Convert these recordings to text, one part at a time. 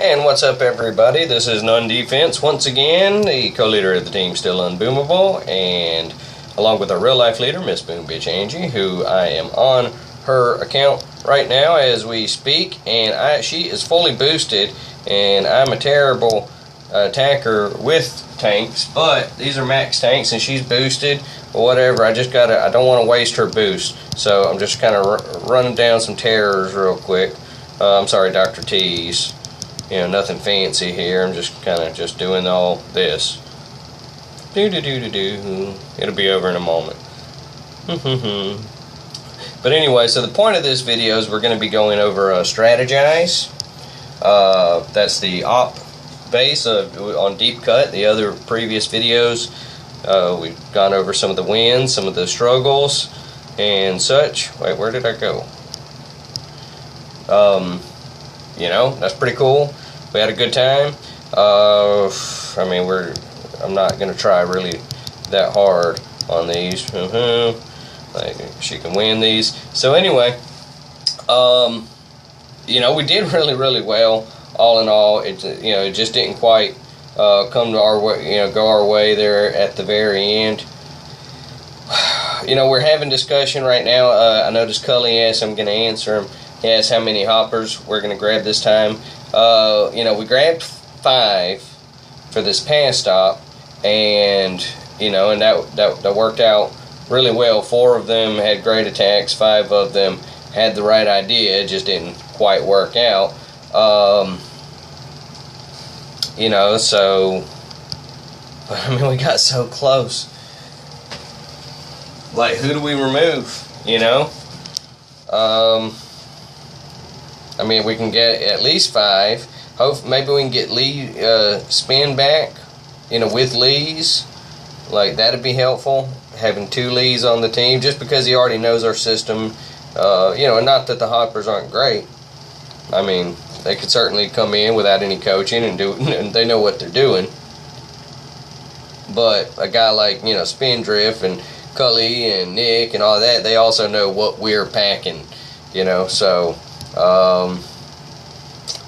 And what's up, everybody? This is Nun Defense once again, the co-leader of the team, still unboomable, and along with our real-life leader, Miss Boom Bitch Angie, who I am on her account right now as we speak, and she is fully boosted, and I'm a terrible attacker with tanks, but these are max tanks, and she's boosted, but whatever. I don't want to waste her boost, so I'm just kind of running down some terrors real quick. I'm sorry, Dr. T's. You know, nothing fancy here. I'm just kind of just doing all this. It'll be over in a moment. But anyway, so the point of this video is we're going to be going over strategize. That's the op base on deep cut. The other previous videos, we've gone over some of the wins, some of the struggles, and such. Wait, where did I go? You know, that's pretty cool. We had a good time. I mean, I'm not gonna try really that hard on these. Like, she can win these. So anyway, you know, we did really well. All in all, it just didn't quite come to our way. Go our way there at the very end. You know, we're having discussion right now. I noticed Cully asked. I'm gonna answer him. He asked how many hoppers we're going to grab this time. You know, we grabbed 5 for this past stop, and and that worked out really well. 4 of them had great attacks. 5 of them had the right idea. It just didn't quite work out. You know, so I mean, we got so close. Like, who do we remove? You know. I mean, we can get at least 5. Maybe we can get Lee spin back, with Lee's. Like, that'd be helpful, having 2 Lees on the team, just because he already knows our system. And not that the hoppers aren't great. I mean, they could certainly come in without any coaching and they know what they're doing. But a guy like, Spindrift and Cully and Nick and all that, they also know what we're packing, so...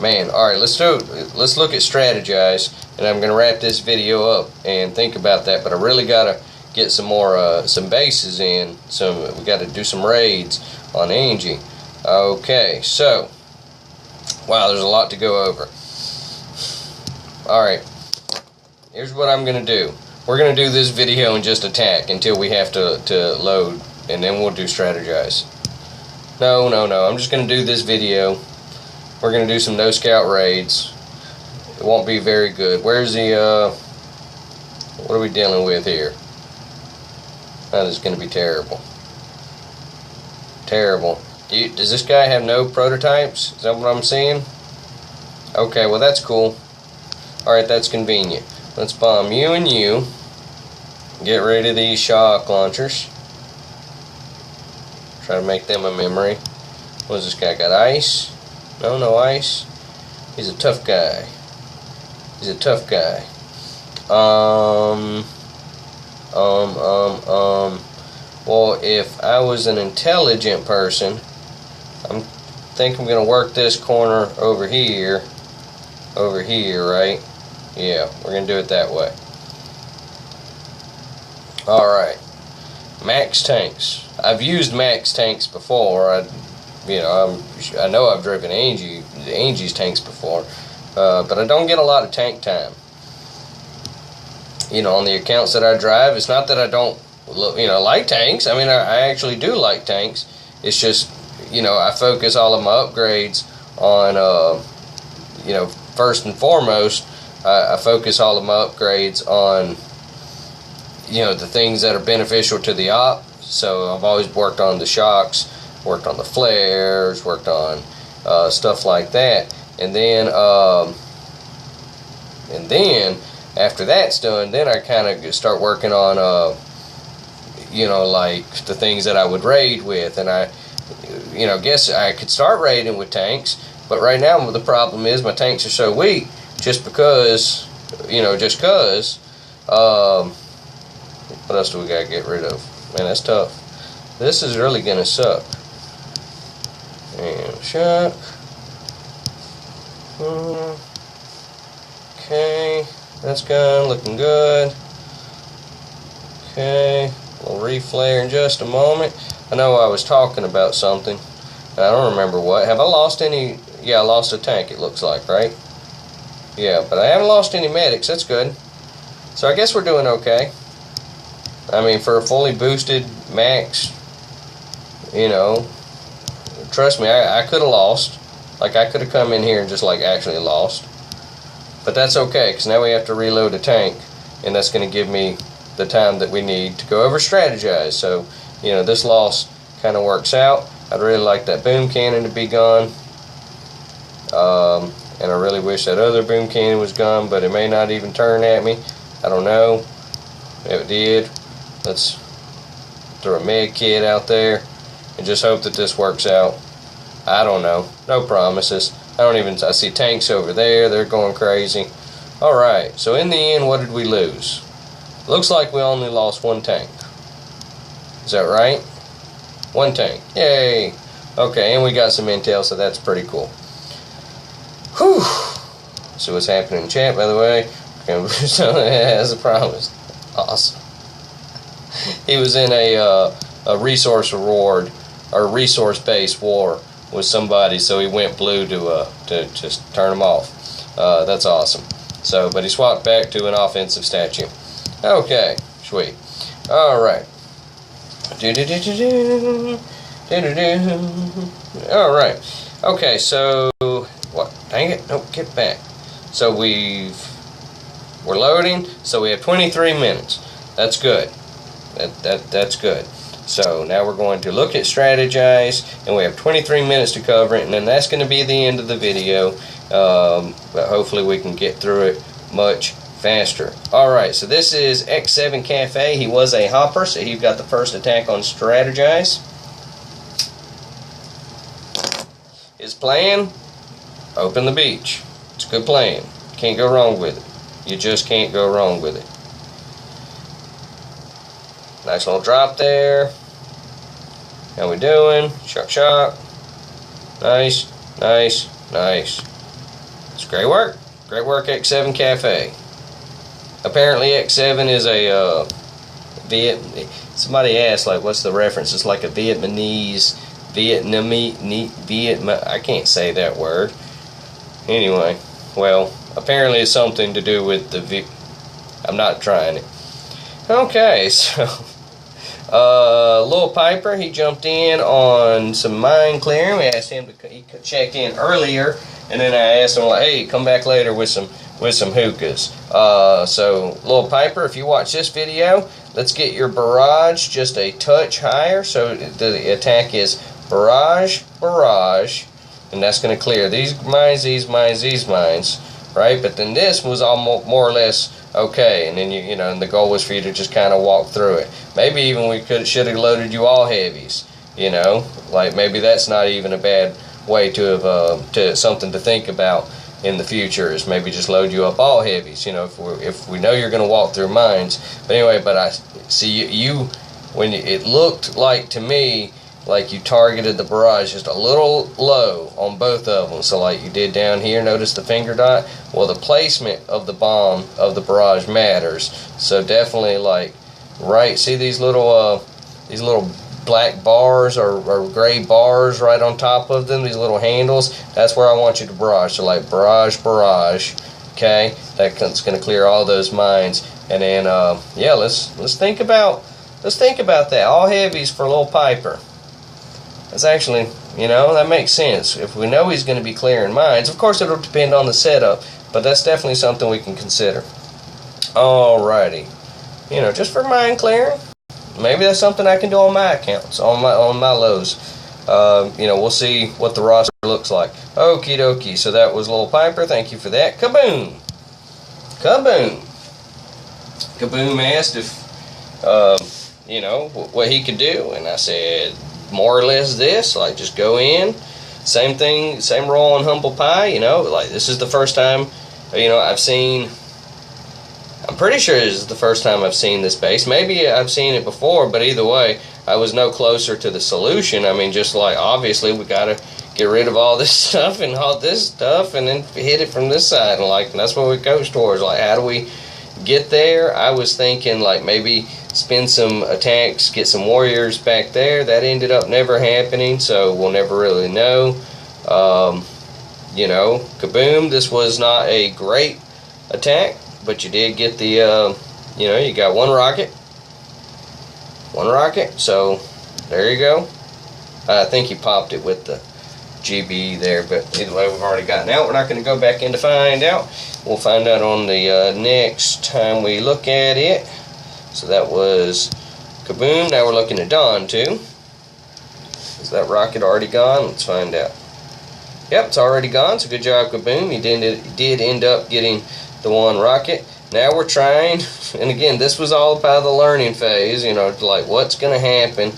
man, alright, let's look at strategize, and I'm gonna wrap this video up and think about that, but I really gotta get some more some bases in. We gotta do some raids on Angie. Okay, so wow, there's a lot to go over. Alright, here's what I'm gonna do. We're gonna do this video and just attack until we have to load, and then we'll do strategize. No, I'm just going to do this video. We're going to do some no scout raids. It won't be very good. Where's the, what are we dealing with here? That is going to be terrible. Terrible. Does this guy have no prototypes? Is that what I'm seeing? Okay, well, that's cool. Alright, that's convenient. Let's bomb you and you. Get rid of these shock launchers. Try to make them a memory. What does this guy got? Ice? No ice. He's a tough guy. He's a tough guy. Well, if I was an intelligent person, I think I'm gonna work this corner over here, right? Yeah, we're gonna do it that way. All right. Max tanks. I've used max tanks before. I know I've driven Angie's tanks before, but I don't get a lot of tank time. On the accounts that I drive, it's not that I don't, like tanks. I mean, I actually do like tanks. It's just, I focus all of my upgrades on, first and foremost, I focus all of my upgrades on, the things that are beneficial to the op. So I've always worked on the shocks, worked on the flares, worked on stuff like that, and then after that's done, then I kind of start working on like the things that I would raid with, and I guess I could start raiding with tanks, but right now the problem is my tanks are so weak, just because. What else do we gotta get rid of? Man, that's tough. This is really gonna suck. And shock. Okay, that's gone, looking good. Okay, we'll reflare in just a moment. I know I was talking about something. I don't remember what. Have I lost any? Yeah, I lost a tank, it looks like, right? Yeah, but I haven't lost any medics. That's good. So I guess we're doing okay. I mean, for a fully boosted max, you know, trust me, I could have lost. Like, I could have come in here and just, like, actually lost. But that's okay, because now we have to reload a tank, and that's going to give me the time that we need to go over strategize. So, you know, this loss kind of works out. I'd really like that boom cannon to be gone. And I really wish that other boom cannon was gone, but it may not even turn at me. I don't know. If it did, let's throw a med kit out there and just hope that this works out. I don't know. No promises. I see tanks over there. They're going crazy. Alright, so in the end, what did we lose? Looks like we only lost one tank. Is that right? One tank. Yay! Okay, and we got some intel, so that's pretty cool. Whew! See what's happening in chat, by the way. As I promised. Awesome. He was in a resource reward, or resource-based war with somebody, so he went blue to just turn him off. That's awesome. So, but he swapped back to an offensive statue. Okay, sweet. Alright. Alright. Okay, so what? Dang it! Nope, get back. So we're loading. So we have 23 minutes. That's good. That's good. So now we're going to look at strategize, and we have 23 minutes to cover it, and then that's going to be the end of the video. But hopefully we can get through it much faster. Alright, so this is X7 Cafe. He was a hopper, so he got the first attack on strategize. His plan, open the beach. It's a good plan. Can't go wrong with it. You just can't go wrong with it. Nice little drop there. How we doing? Shock, shock. Nice, nice, nice. It's great work. Great work, X7 Cafe. Apparently X7 is a somebody asked, like, what's the reference? It's like a Vietnamese, I can't say that word. Anyway, well, apparently it's something to do with the I'm not trying it. Okay, so Lil Piper, he jumped in on some mine clearing. We asked him to he check in earlier, and then I asked him, like, hey, come back later with some hookahs. So Lil Piper, if you watch this video, let's get your barrage just a touch higher. So the attack is barrage, barrage, and that's going to clear these mines, these mines, these mines, right? But then this was all more or less okay, and then you know, and the goal was for you to just kind of walk through it. Maybe even we should have loaded you all heavies. You know, like maybe that's not even a bad way to have to something to think about in the future, is maybe just load you up all heavies. You know, if we know you're going to walk through mines. But anyway, but I see it looked like to me like you targeted the barrage just a little low on both of them. So like you did down here, notice the finger dot? Well, the placement of the bomb of the barrage matters. So definitely, like, right, see these little black bars or gray bars right on top of them, these little handles? That's where I want you to barrage. So like barrage, barrage, okay? That's going to clear all those mines. And then yeah, let's think about that. All heavies for Lil Piper. That's actually, you know, that makes sense. If we know he's going to be clearing mines, of course it'll depend on the setup, but that's definitely something we can consider. Alrighty. You know, just for mine clearing, maybe that's something I can do on my accounts, on my lows. You know, we'll see what the roster looks like. Okie dokie. So that was Lil Piper. Thank you for that. Kaboom! Kaboom! Kaboom asked if, you know, what he could do, and I said, more or less this, like, just go in, same thing, same roll on Humble Pie. You know, like, this is the first time, you know, I'm pretty sure this is the first time I've seen this base. Maybe I've seen it before, but either way, I was no closer to the solution. I mean, just like, obviously we gotta get rid of all this stuff and all this stuff, and then hit it from this side. And that's what we coach towards. Like, how do we get there? I was thinking like maybe spend some attacks, get some warriors back there. That ended up never happening, so we'll never really know. You know, kaboom, this was not a great attack, but you did get the, you know, you got one rocket, so there you go. I think he popped it with the GB there, but either way, we've already gotten out. We're not going to go back in to find out. We'll find out on the next time we look at it. So that was kaboom. Now we're looking at Dawn too. Is that rocket already gone? Let's find out. Yep, it's already gone, so good job, kaboom. You did end up getting the one rocket. Now we're trying, and again, this was all about the learning phase, you know, like what's going to happen.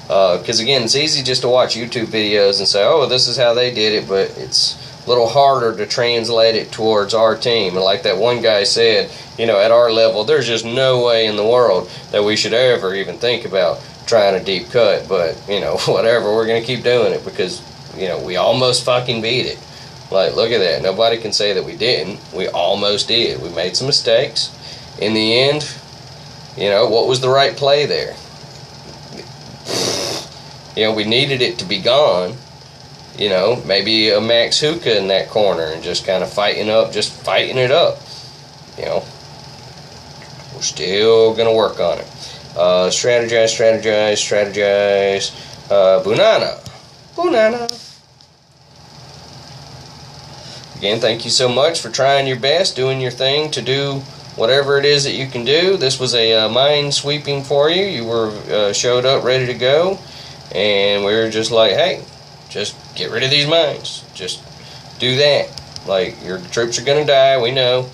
Because again, it's easy just to watch YouTube videos and say, oh, this is how they did it, but it's a little harder to translate it towards our team. And like that one guy said, you know, at our level, there's just no way in the world that we should ever even think about trying a deep cut. But, you know, whatever, we're going to keep doing it because, you know, we almost fucking beat it. Like, look at that. Nobody can say that we didn't. We almost did. We made some mistakes. In the end, you know, what was the right play there? You know, we needed it to be gone. You know, maybe a Max Hookah in that corner and just kind of fighting it up. You know, we're still going to work on it. Strategize. Bunana. Again, thank you so much for trying your best, doing your thing to do whatever it is that you can do. This was a mine sweeping for you. You were showed up ready to go, and we were just like, hey, just get rid of these mines. Just do that. Like, your troops are going to die, we know.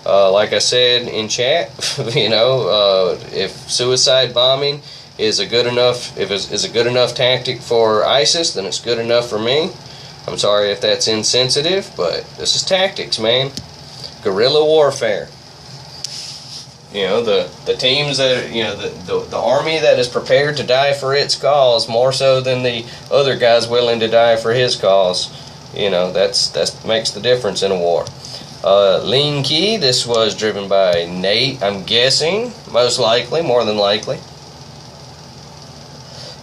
Like I said in chat, you know, if suicide bombing is a good enough tactic for ISIS, then it's good enough for me. I'm sorry if that's insensitive, but this is tactics, man. Guerrilla warfare. You know, the teams that, you know, the army that is prepared to die for its cause more so than the other guys willing to die for his cause. You know, that makes the difference in a war. Lean Key, this was driven by Nate, I'm guessing, most likely, more than likely.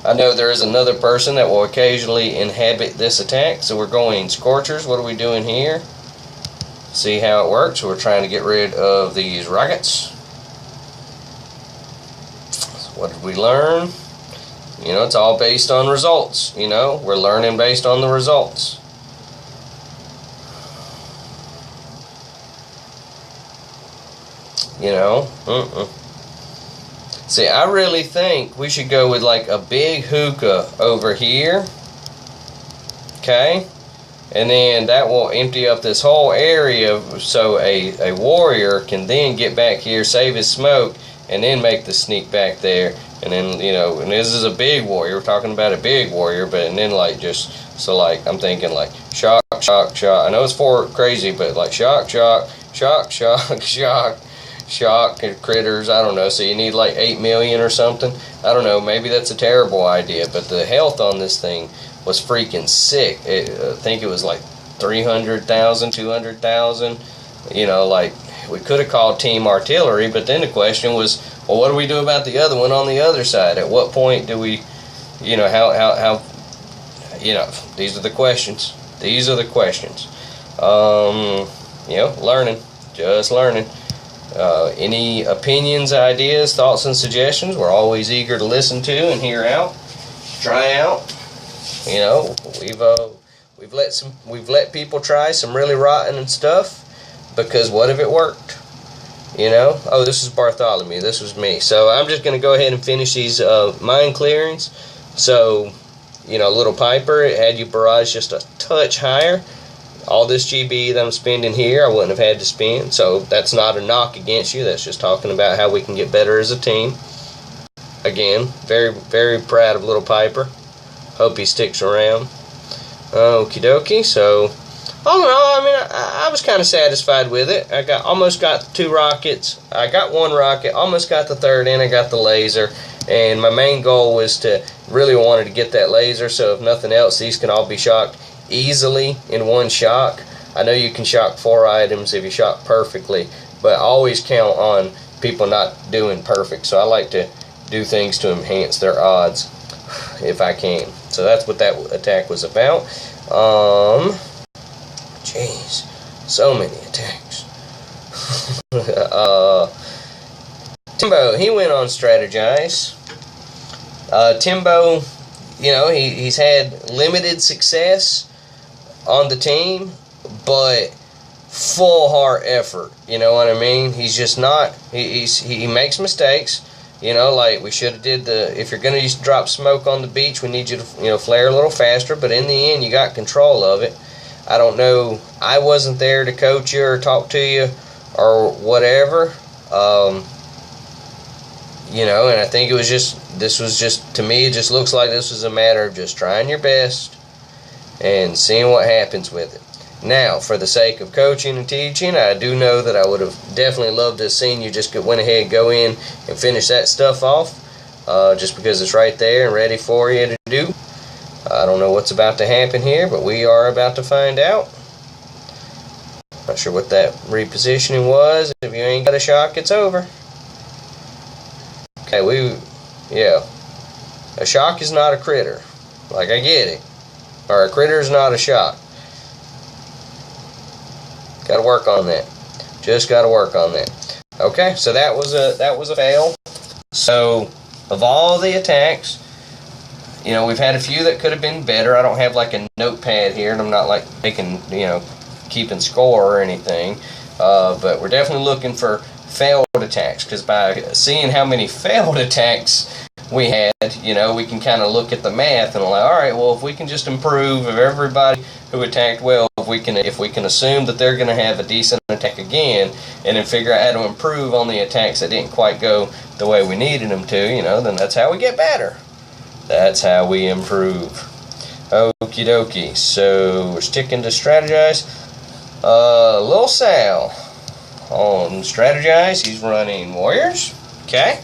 I know there is another person that will occasionally inhabit this attack, so we're going Scorchers. What are we doing here? See how it works. We're trying to get rid of these rockets. What did we learn? You know, it's all based on results. You know, we're learning based on the results. You know, See, I really think we should go with like a big hookah over here. Okay? And then that will empty up this whole area so a warrior can then get back here, save his smoke, and then make the sneak back there. And then, you know, and this is a big warrior. We're talking about a big warrior, but and then like just, so like, I'm thinking like shock. I know it's for crazy, but like shock critters, I don't know, so you need like 8 million or something. I don't know, maybe that's a terrible idea, but the health on this thing was freaking sick. I think it was like 300,000, 200,000. You know, like, we could have called team artillery, but then the question was, well, what do we do about the other one on the other side? At what point do we, you know, how you know, these are the questions. You know, learning, just learning. Any opinions, ideas, thoughts, and suggestions, we're always eager to listen to and hear out, try out. You know, we've let people try some really rotten and stuff, because what if it worked? You know, oh, this is Bartholomew, this was me. So I'm just going to go ahead and finish these mine clearings. So, you know, Little Piper, it had you barrage just a touch higher. All this GB that I'm spending here, I wouldn't have had to spend. So that's not a knock against you. That's just talking about how we can get better as a team. Again, very, very proud of Little Piper. Hope he sticks around. Okie dokie. So, all in all, I mean, I was kind of satisfied with it. I almost got 2 rockets. I got 1 rocket, almost got the 3rd, and I got the laser. And my main goal was to really wanted to get that laser, so if nothing else, these can all be shocked easily in one shock. I know you can shock 4 items if you shock perfectly, but always count on people not doing perfect. So I like to do things to enhance their odds if I can. So that's what that attack was about. Jeez, so many attacks. Timbo, he went on strategize. Timbo, you know, he's had limited success on the team, but full heart effort. You know what I mean? He's just not. He makes mistakes. You know, like we should have did the. If you're gonna just drop smoke on the beach, we need you to flare a little faster. But in the end, you got control of it. I don't know. I wasn't there to coach you or talk to you or whatever. You know, and I think it was just. This was just, to me, it just looks like this was a matter of just trying your best and seeing what happens with it. Now, for the sake of coaching and teaching, I do know that I would have definitely loved to have seen you just went ahead and go in and finish that stuff off, just because it's right there and ready for you to do. I don't know what's about to happen here, but we are about to find out. Not sure what that repositioning was. If you ain't got a shock, it's over. Okay, yeah. A shock is not a critter. Like, I get it. Or a critter is not a shock. Got to work on that. Just got to work on that. Okay, so that was a fail. So, of all the attacks, you know, we've had a few that could have been better. I don't have like a notepad here, and I'm not like taking, keeping score or anything. But we're definitely looking for failed attacks, because by seeing how many failed attacks we had, we can kind of look at the math and like, all right, well, if we can just improve of everybody who attacked well, if we can assume that they're going to have a decent attack again, and then figure out how to improve on the attacks that didn't quite go the way we needed them to, then that's how we get better. That's how we improve. Okie dokie. So we're sticking to strategize. Lil Sal on strategize. He's running warriors. Okay.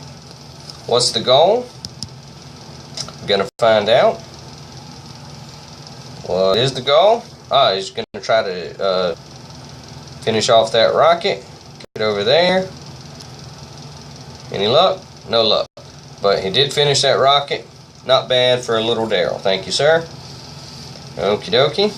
What's the goal? We're gonna find out. What is the goal? He's gonna try to finish off that rocket. Get over there. Any luck? No luck. But he did finish that rocket. Not bad for a little Daryl. Thank you, sir. Okie dokie.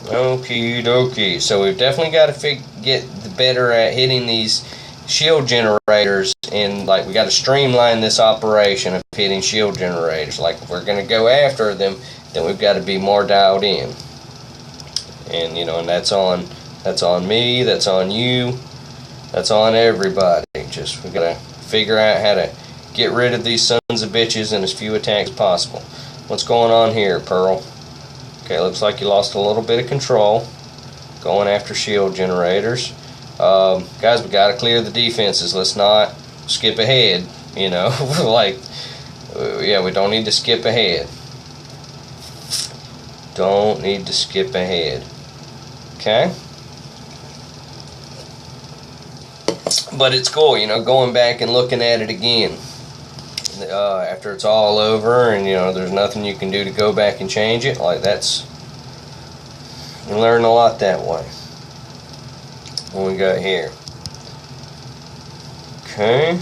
Okie dokie. So we've definitely got to get better at hitting these shield generators, and like we got to streamline this operation of hitting shield generators. Like if we're going to go after them, then we've got to be more dialed in. And and that's on me, that's on you, that's on everybody. Just we got to figure out how to get rid of these sons of bitches in as few attacks as possible. What's going on here, Pearl? Okay, looks like you lost a little bit of control going after shield generators. Guys, we got to clear the defenses. Let's not skip ahead, like, yeah, we don't need to skip ahead. Don't need to skip ahead. Okay? But it's cool, going back and looking at it again. After it's all over and, there's nothing you can do to go back and change it. Like, you learn a lot that way. What we got here? Okay.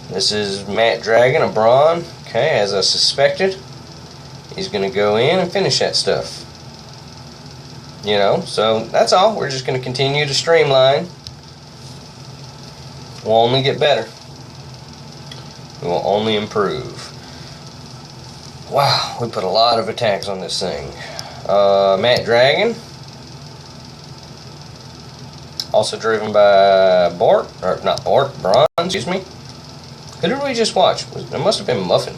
This is Matt Dragon, a Brawn. Okay, as I suspected. He's going to go in and finish that stuff. So that's all. We're just going to continue to streamline. We'll only get better. We will only improve. Wow, we put a lot of attacks on this thing. Matt Dragon. Also driven by Bort, or not Bort, Braun, excuse me. Who did we just watch? It must have been Muffin.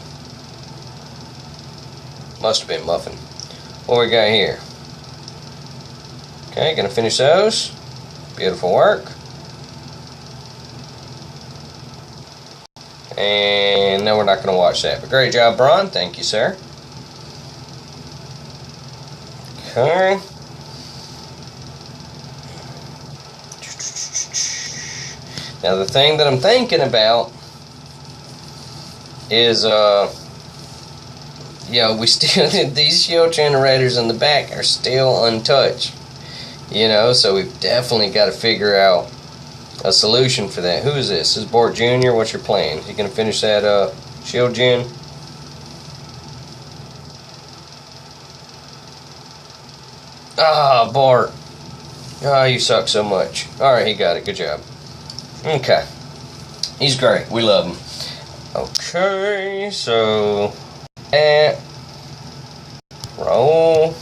Must have been Muffin. What we got here? Okay, gonna finish those. Beautiful work. And no, we're not going to watch that. But great job, Braun. Thank you, sir. Okay. Now, the thing that I'm thinking about is, you know, we still, these shield generators in the back are still untouched. You know, so we've definitely got to figure out a solution for that. Who is this? This is Bort Jr. What's your plan? You gonna finish that shield gen? Ah, Bart. Ah, you suck so much. Alright, he got it. Good job. Okay. He's great. We love him. Okay, so roll.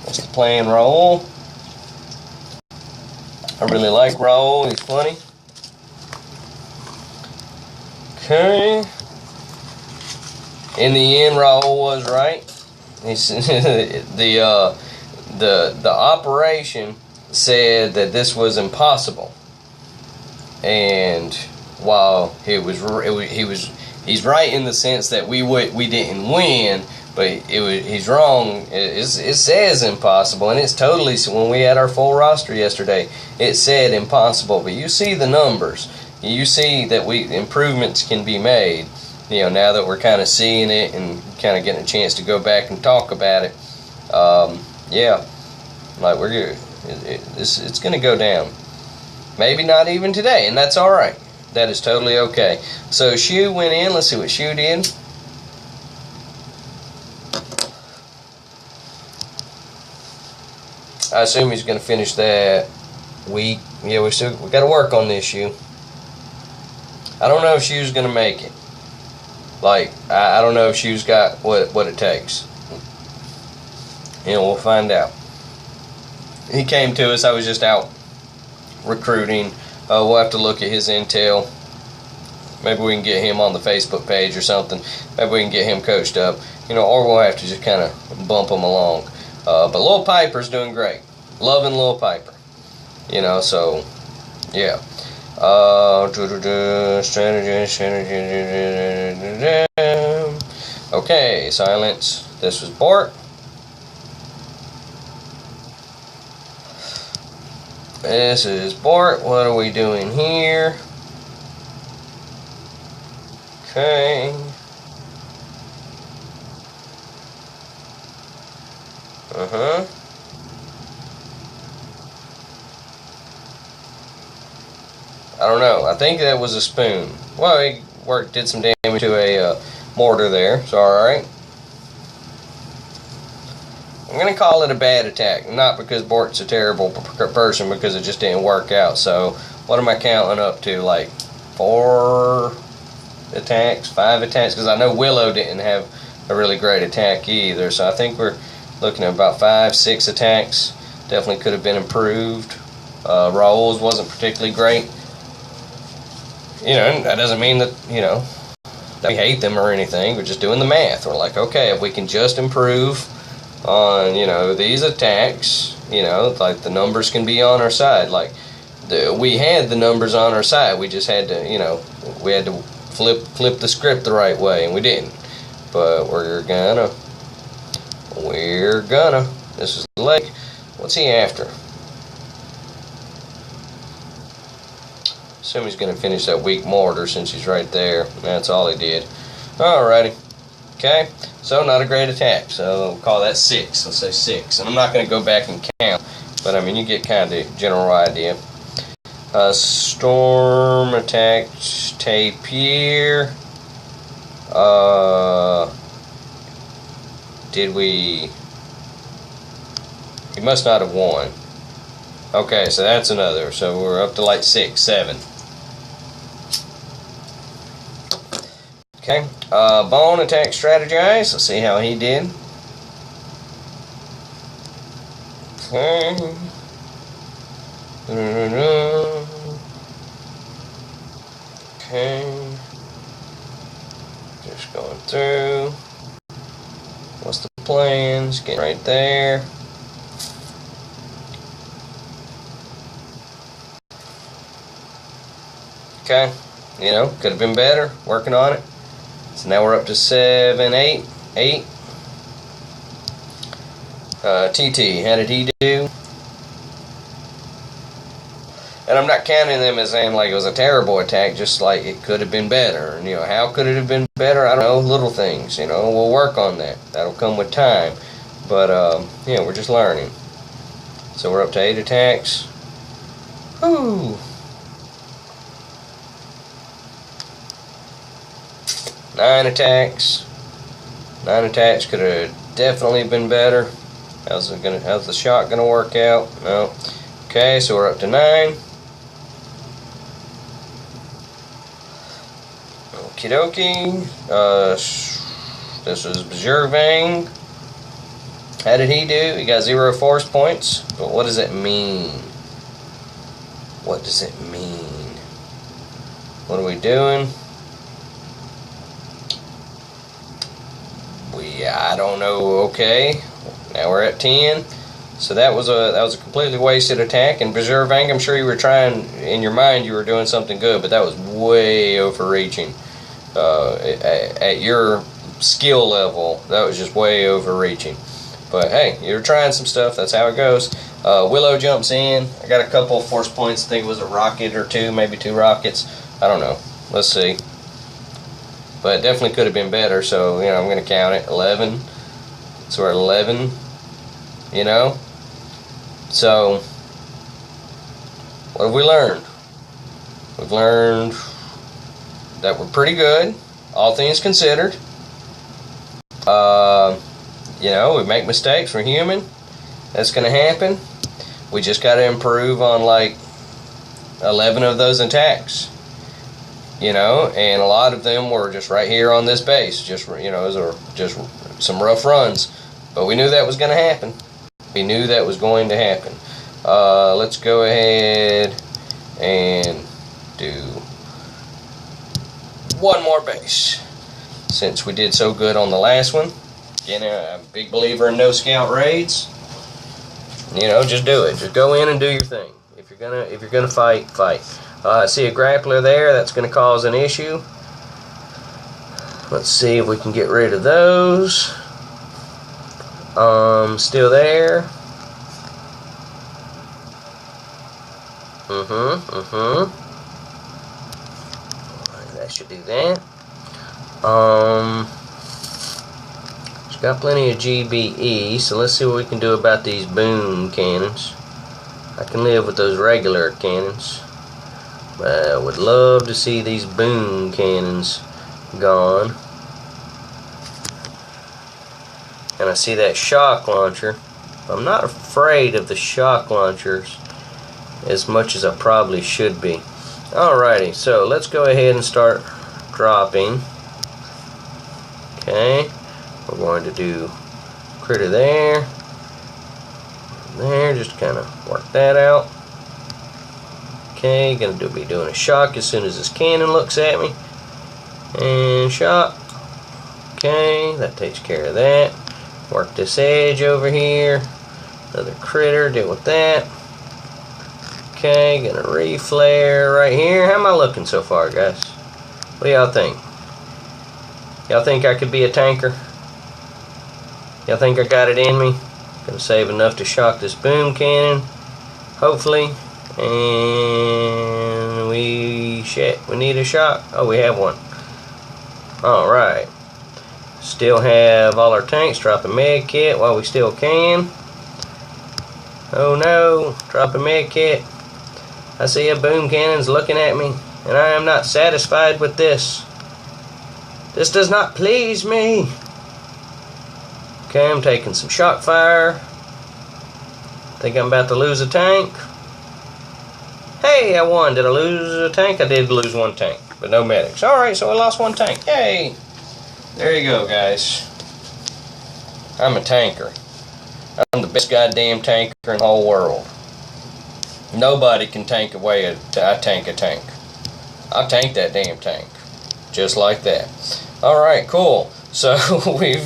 What's the plan? Roll. I really like Raul. He's funny. Okay. In the end, Raul was right. He's the operation said that this was impossible, and while he's right in the sense that we didn't win. But he's wrong. It says impossible, and it's totally, when we had our full roster yesterday, it said impossible. But you see the numbers. You see that improvements can be made. You know, now that we're kind of seeing it and kind of getting a chance to go back and talk about it. Yeah, like we're good. It's going to go down. Maybe not even today, and that's all right. That is totally okay. So Shu went in. Let's see what Shu did. I assume he's going to finish that week. Yeah, we got to work on this Shu. I don't know if Shu's going to make it. Like, I don't know if Shu's got what it takes. You know, we'll find out. He came to us. I was just out recruiting. We'll have to look at his intel. Maybe we can get him on the Facebook page or something. Maybe we can get him coached up. You know, or we'll have to just kind of bump him along. But Lil Piper's doing great. Loving Lil Piper. You know, so, yeah. Okay, silence. This was Bart. This is Bart. What are we doing here? Okay. I don't know. I think that was a spoon. Well, he did some damage to a mortar there. It's alright. I'm going to call it a bad attack. Not because Bort's a terrible person, because it just didn't work out. So, what am I counting up to? Like 4 attacks? 5 attacks? Because I know Willow didn't have a really great attack either. So, I think we're looking at about 5, 6 attacks. Definitely could have been improved. Raul's wasn't particularly great. You know, that doesn't mean that, you know, that we hate them or anything. We're just doing the math. We're like, okay, if we can just improve on, you know, these attacks, you know, like the numbers can be on our side. Like, we had the numbers on our side. We just had to, you know, we had to flip the script the right way, and we didn't. But we're gonna. This is Lake. What's he after? Assume he's going to finish that weak mortar since he's right there. That's all he did. Alrighty. Okay. So, not a great attack. So, we'll call that 6. Let's say 6. And I'm not going to go back and count. But, I mean, you get kind of the general idea. Storm attack Tapir. Did we... He must not have won. Okay, so that's another. So, we're up to like 6, 7. Okay, Bone attack strategize. Let's see how he did. Okay. Okay. Just going through. What's the plans? Getting right there. Okay. You know, could have been better. Working on it. So now we're up to 7, 8. TT, how did he do? And I'm not counting them as saying like it was a terrible attack, just like it could have been better. And, how could it have been better? I don't know, little things, we'll work on that. That'll come with time. But, we're just learning. So we're up to 8 attacks. Whoo! 9 attacks. 9 attacks could have definitely been better. How's the shot gonna work out? No. Okay, so we're up to 9. Okie dokie. This is Bjervang. How did he do? He got 0 force points. But what does it mean? What does it mean? What are we doing? I don't know. Okay, now we're at 10. So that was a completely wasted attack. And Bjervang, I'm sure you were trying in your mind. You were doing something good, but that was way overreaching. At your skill level, that was just way overreaching. But hey, you're trying some stuff. That's how it goes. Willow jumps in. I got a couple of force points. I think it was a rocket or 2, maybe 2 rockets. I don't know. Let's see. But it definitely could have been better. So I'm going to count it. 11. So we're at 11. So what have we learned? We've learned that we're pretty good, all things considered. We make mistakes. We're human. That's going to happen. We just got to improve on like 11 of those attacks. And a lot of them were just right here on this base. Just just some rough runs. But we knew that was going to happen. We knew that was going to happen. Let's go ahead and do one more base, since we did so good on the last one. Again, I'm a big believer in no scout raids. Just do it. Just go in and do your thing. If you're gonna fight, fight. I see a grappler there. That's gonna cause an issue. Let's see if we can get rid of those. Still there. That should do that. It's got plenty of GBE, so let's see what we can do about these boom cannons. I can live with those regular cannons, but I would love to see these boom cannons gone. And I see that shock launcher. I'm not afraid of the shock launchers as much as I probably should be. Alrighty, so let's go ahead and start dropping. Okay, we're going to do critter there, just kind of work that out. Okay, gonna be doing a shock as soon as this cannon looks at me, and shock. Okay, that takes care of that. Work this edge over here. Another critter, deal with that. Okay, gonna re-flare right here. How am I looking so far, guys? What do y'all think? Y'all think I could be a tanker? Y'all think I got it in me? Gonna save enough to shock this boom cannon, hopefully. And we need a shock. Oh, we have one. Alright. Still have all our tanks. Drop a med kit while we still can. Oh no, drop a med kit. I see a boom cannon's looking at me, and I am not satisfied with this. This does not please me. Okay, I'm taking some shock fire. Think I'm about to lose a tank. Hey, I won. Did I lose a tank? I did lose one tank, but no medics. Alright, so I lost one tank. Yay! There you go, guys. I'm a tanker. I'm the best goddamn tanker in the whole world. Nobody can tank away I tank a tank. I'll tank that damn tank. Just like that. Alright, cool. So we've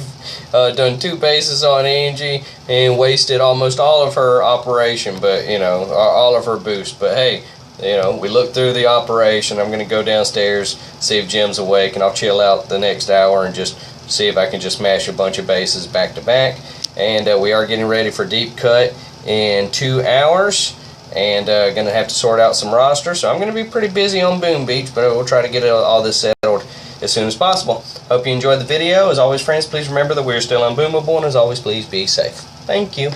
done 2 bases on Angie and wasted almost all of her operation, but all of her boost. But hey, we looked through the operation. I'm going to go downstairs, see if Jim's awake, and I'll chill out the next hour and just see if I can just smash a bunch of bases back to back. And we are getting ready for deep cut in 2 hours. and going to have to sort out some rosters. So I'm going to be pretty busy on Boom Beach, but we'll try to get all this settled as soon as possible. Hope you enjoyed the video. As always, friends, please remember that we're still unboomable, and as always, please be safe. Thank you.